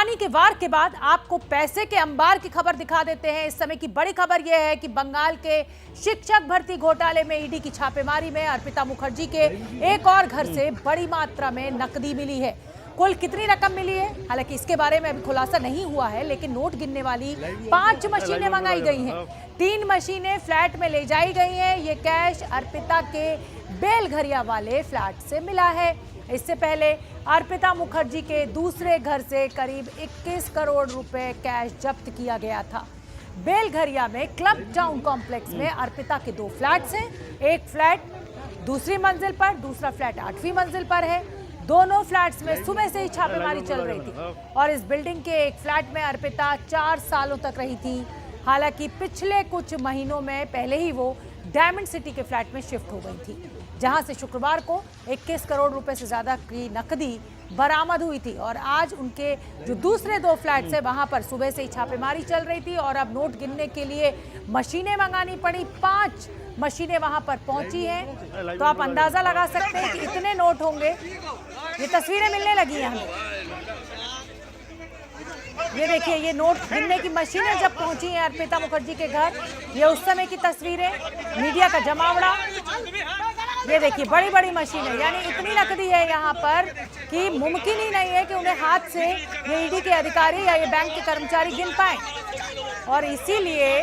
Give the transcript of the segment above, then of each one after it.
पानी के वार के बाद आपको पैसे के अंबार की खबर दिखा देते हैं। इस समय की बड़ी खबर यह है कि बंगाल के शिक्षक भर्ती घोटाले में ईडी की छापेमारी में अर्पिता मुखर्जी के एक और घर से बड़ी मात्रा में नकदी मिली है। कुल कितनी रकम मिली है, हालांकि इसके बारे में अभी खुलासा नहीं हुआ है, लेकिन नोट गिनने वाली 5 मशीनें मंगाई गई हैं। 3 मशीनें फ्लैट में ले जाई गई हैं। ये कैश अर्पिता के बेलघरिया वाले फ्लैट से मिला है। इससे पहले अर्पिता मुखर्जी के दूसरे घर से करीब 21 करोड़ रुपए कैश जब्त किया गया था। बेलघरिया में क्लब टाउन कॉम्प्लेक्स में अर्पिता के 2 फ्लैट्स हैं। एक फ्लैट दूसरी मंजिल पर, दूसरा फ्लैट 8वीं मंजिल पर है। दोनों फ्लैट्स में सुबह से ही छापेमारी चल रही थी और इस बिल्डिंग के एक फ्लैट में अर्पिता 4 सालों तक रही थी। हालांकि पिछले कुछ महीनों में पहले ही वो डायमंड सिटी के फ्लैट में शिफ्ट हो गई थी, जहां से शुक्रवार को 21 करोड़ रुपए से ज्यादा की नकदी बरामद हुई थी। और आज उनके जो दूसरे 2 फ्लैट्स है वहां पर सुबह से ही छापेमारी चल रही थी और अब नोट गिनने के लिए मशीनें मंगानी पड़ी। 5 मशीनें वहां पर पहुंची हैं, तो आप अंदाजा लगा सकते हैं कि इतने नोट होंगे। ये तस्वीरें मिलने लगी हैं हमें। ये देखिए, ये नोट गिनने की मशीनें जब पहुंची हैं अर्पिता मुखर्जी के घर, ये उस समय की तस्वीरें, मीडिया का जमावड़ा। ये देखिए, बड़ी बड़ी मशीनें, यानी इतनी नकदी है यहाँ पर कि मुमकिन ही नहीं है कि उन्हें हाथ से ये ईडी के अधिकारी या ये बैंक के कर्मचारी गिन पाए, और इसीलिए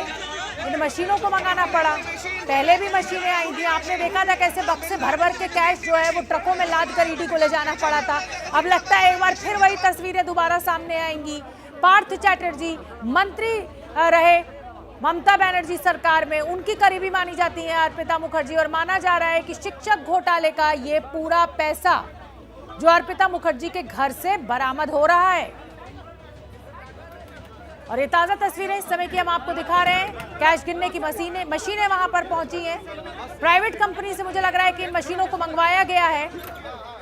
इन मशीनों को मंगाना पड़ा। पहले भी मशीनें आई थी, आपने देखा था कैसे बक्से भर भर के कैश जो है वो ट्रकों में लाद कर ईडी को ले जाना पड़ा था। अब लगता है एक बार फिर वही तस्वीरें दोबारा सामने आएंगी। पार्थ चैटर्जी मंत्री रहे ममता बनर्जी सरकार में, उनकी करीबी मानी जाती है अर्पिता मुखर्जी, और माना जा रहा है कि शिक्षक घोटाले का ये पूरा पैसा जो अर्पिता मुखर्जी के घर से बरामद हो रहा है। और ये ताजा तस्वीरें इस समय की हम आपको दिखा रहे हैं। कैश गिनने की मशीनें वहां पर पहुंची हैं। प्राइवेट कंपनी से मुझे लग रहा है कि इन मशीनों को मंगवाया गया है।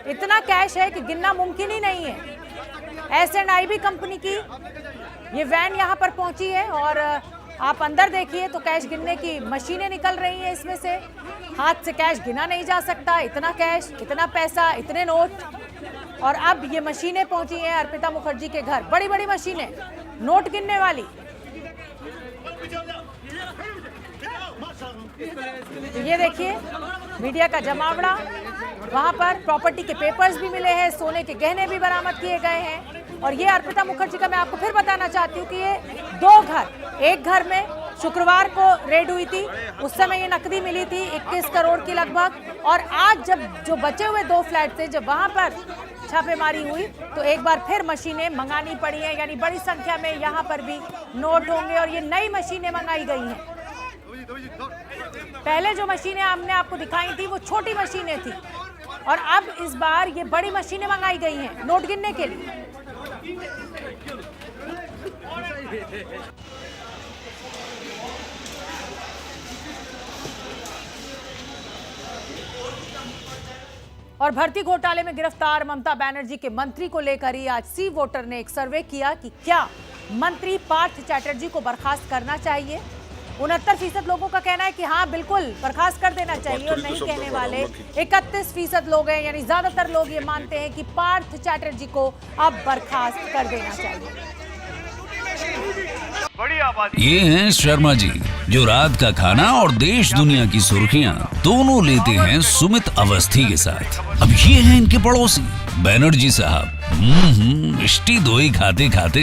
इतना कैश है कि गिनना मुमकिन ही नहीं है। S&IB कंपनी की ये वैन यहाँ पर पहुंची है और आप अंदर देखिए तो कैश गिनने की मशीनें निकल रही हैं। इसमें से हाथ से कैश गिना नहीं जा सकता, इतना कैश, इतना पैसा, इतने नोट। और अब ये मशीनें पहुंची हैं अर्पिता मुखर्जी के घर, बड़ी बड़ी मशीनें नोट गिनने वाली। ये देखिए, मीडिया का जमावड़ा। वहां पर प्रॉपर्टी के पेपर्स भी मिले हैं, सोने के गहने भी बरामद किए गए हैं। और ये अर्पिता मुखर्जी का मैं आपको फिर बताना चाहती हूँ कि ये 2 घर, एक घर में शुक्रवार को रेड हुई थी, उस समय ये नकदी मिली थी 21 करोड़ की लगभग। और आज जब जो बचे हुए 2 फ्लैट थे, जब वहां पर छापेमारी हुई तो एक बार फिर मशीनें मंगानी पड़ी हैं, यानी बड़ी संख्या में यहाँ पर भी नोट होंगे। और ये नई मशीनें मंगाई गई हैं। पहले जो मशीनें हमने आपको दिखाई थी वो छोटी मशीनें थी, और अब इस बार ये बड़ी मशीनें मंगाई गई हैं नोट गिनने के लिए। और भर्ती घोटाले में गिरफ्तार ममता बनर्जी के मंत्री को लेकर ही आज सी वोटर ने एक सर्वे किया कि क्या मंत्री पार्थ चैटर्जी को बर्खास्त करना चाहिए। 69% लोगों का कहना है कि हाँ, बिल्कुल बर्खास्त कर देना चाहिए, और नहीं कहने वाले 31% लोग हैं। यानी ज्यादातर लोग ये मानते हैं कि पार्थ चैटर्जी को अब बर्खास्त कर देना चाहिए। ये हैं शर्मा जी, जो रात का खाना और देश दुनिया की सुर्खियां दोनों लेते हैं सुमित अवस्थी के साथ। अब ये हैं इनके पड़ोसी बनर्जी साहब। मिष्टी दोई खाते खाते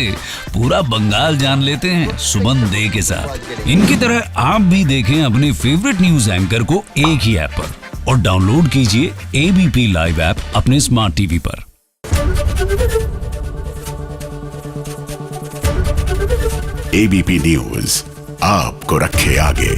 पूरा बंगाल जान लेते हैं सुमन दे के साथ। इनकी तरह आप भी देखें अपने फेवरेट न्यूज एंकर को एक ही ऐप पर, और डाउनलोड कीजिए ABP लाइव ऐप अपने स्मार्ट टीवी पर। ABP न्यूज आपको रखे आगे।